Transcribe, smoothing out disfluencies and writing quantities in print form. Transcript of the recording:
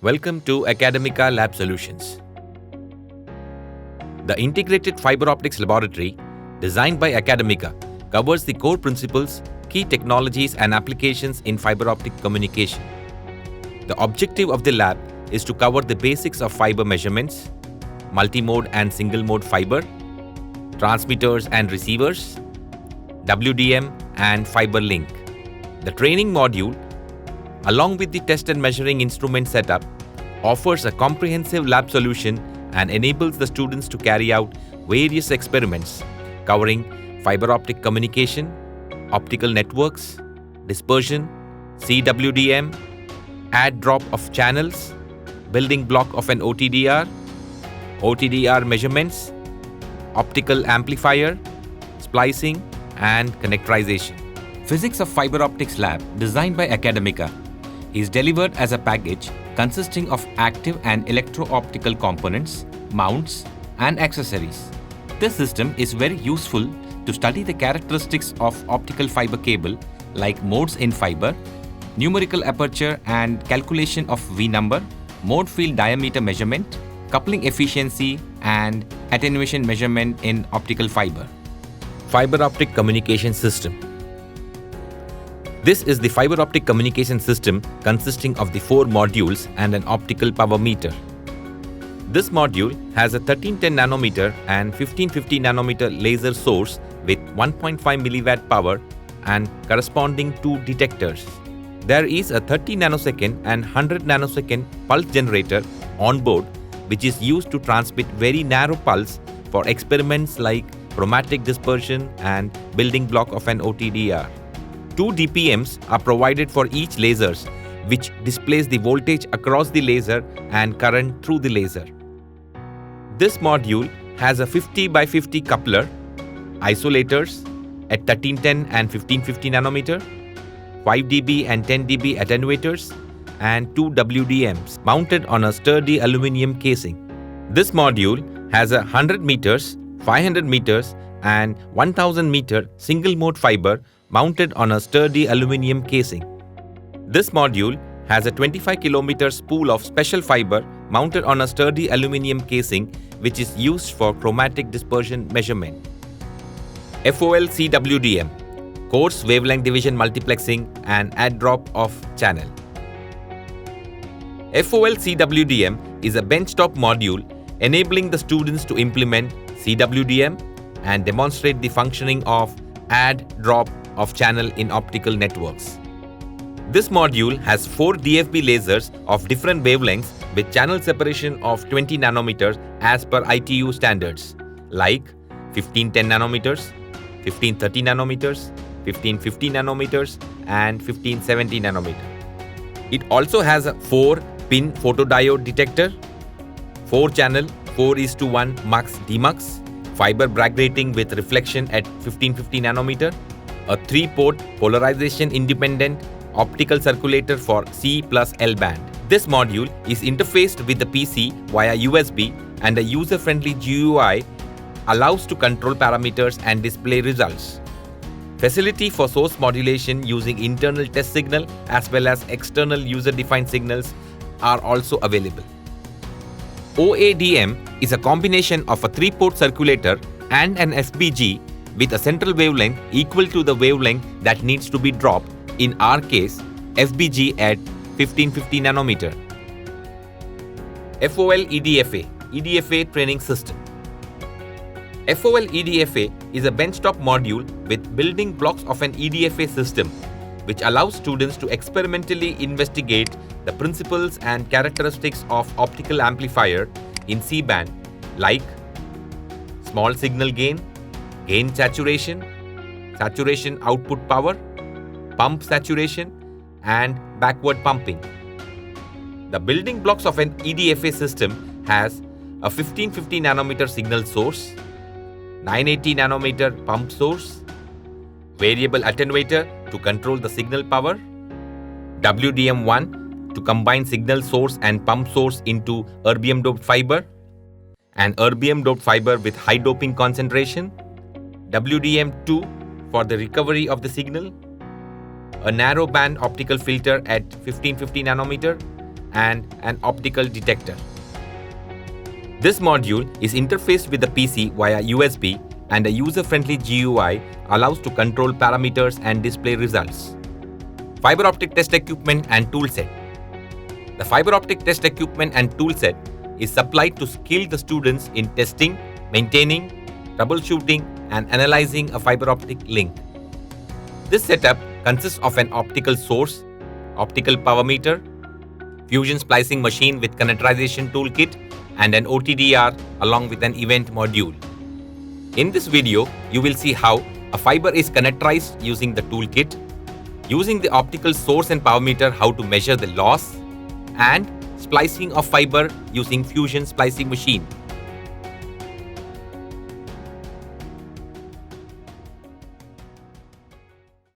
Welcome to Akademika Lab Solutions. The Integrated Fiber Optics Laboratory, designed by Akademika, covers the core principles, key technologies and applications in fiber optic communication. The objective of the lab is to cover the basics of fiber measurements, multimode and single-mode fiber, transmitters and receivers, WDM and fiber link. The training module, along with the test and measuring instrument setup, offers a comprehensive lab solution and enables the students to carry out various experiments covering fiber optic communication, optical networks, dispersion, CWDM, add drop of channels, building block of an OTDR, OTDR measurements, optical amplifier, splicing and connectorisation. Physics of Fiber Optics Lab, designed by Akademika, is delivered as a package consisting of active and electro-optical components, mounts, and accessories. This system is very useful to study the characteristics of optical fiber cable like modes in fiber, numerical aperture and calculation of V number, mode field diameter measurement, coupling efficiency, and attenuation measurement in optical fiber. Fiber Optic Communication System. This is the fiber optic communication system consisting of the 4 modules and an optical power meter. This module has a 1310 nanometer and 1550 nanometer laser source with 1.5 milliwatt power and corresponding 2 detectors. There is a 30 nanosecond and 100 nanosecond pulse generator on board, which is used to transmit very narrow pulse for experiments like chromatic dispersion and building block of an OTDR. 2 DPMs are provided for each lasers, which displays the voltage across the laser and current through the laser. This module has a 50 by 50 coupler, isolators at 1310 and 1550 nanometer, 5 dB and 10 dB attenuators, and 2 WDMs mounted on a sturdy aluminum casing. This module has a 100 meters, 500 meters, and 1000 meter single-mode fiber mounted on a sturdy aluminum casing. This module has a 25 km spool of special fiber mounted on a sturdy aluminum casing, which is used for chromatic dispersion measurement. FOL CWDM, coarse wavelength division multiplexing and add drop of channel. FOL CWDM is a benchtop module enabling the students to implement CWDM and demonstrate the functioning of add drop of channel in optical networks. This module has 4 DFB lasers of different wavelengths with channel separation of 20 nanometers as per ITU standards like 1510 nanometers, 1530 nanometers, 1550 nanometers, and 1570 nanometer. It also has a 4-pin photodiode detector, 4-channel 4:1 mux demux, fiber Bragg rating with reflection at 1550 nanometer, a 3-port polarization independent optical circulator for C plus L band. This module is interfaced with the PC via USB, and a user-friendly GUI allows to control parameters and display results. Facility for source modulation using internal test signal as well as external user-defined signals are also available. OADM is a combination of a 3-port circulator and an FBG with a central wavelength equal to the wavelength that needs to be dropped, in our case FBG at 1550 nanometer. FOL EDFA, EDFA training system. FOL EDFA is a benchtop module with building blocks of an EDFA system, which allows students to experimentally investigate the principles and characteristics of optical amplifier in C-band like small signal gain, gain saturation, saturation output power, pump saturation, and backward pumping. The building blocks of an EDFA system has a 1550 nanometer signal source, 980 nanometer pump source, variable attenuator to control the signal power, WDM1 to combine signal source and pump source into erbium doped fiber, and erbium doped fiber with high doping concentration, WDM2 for the recovery of the signal, a narrow band optical filter at 1550 nanometer, and an optical detector. This module is interfaced with the PC via USB, and a user-friendly GUI allows to control parameters and display results. Fiber optic test equipment and toolset. The fiber optic test equipment and toolset is supplied to skill the students in testing, maintaining, troubleshooting, and analyzing a fiber optic link. This setup consists of an optical source, optical power meter, fusion splicing machine with connectorization toolkit, and an OTDR along with an event module. In this video, you will see how a fiber is connectorized using the toolkit, using the optical source and power meter how to measure the loss, and splicing of fiber using fusion splicing machine.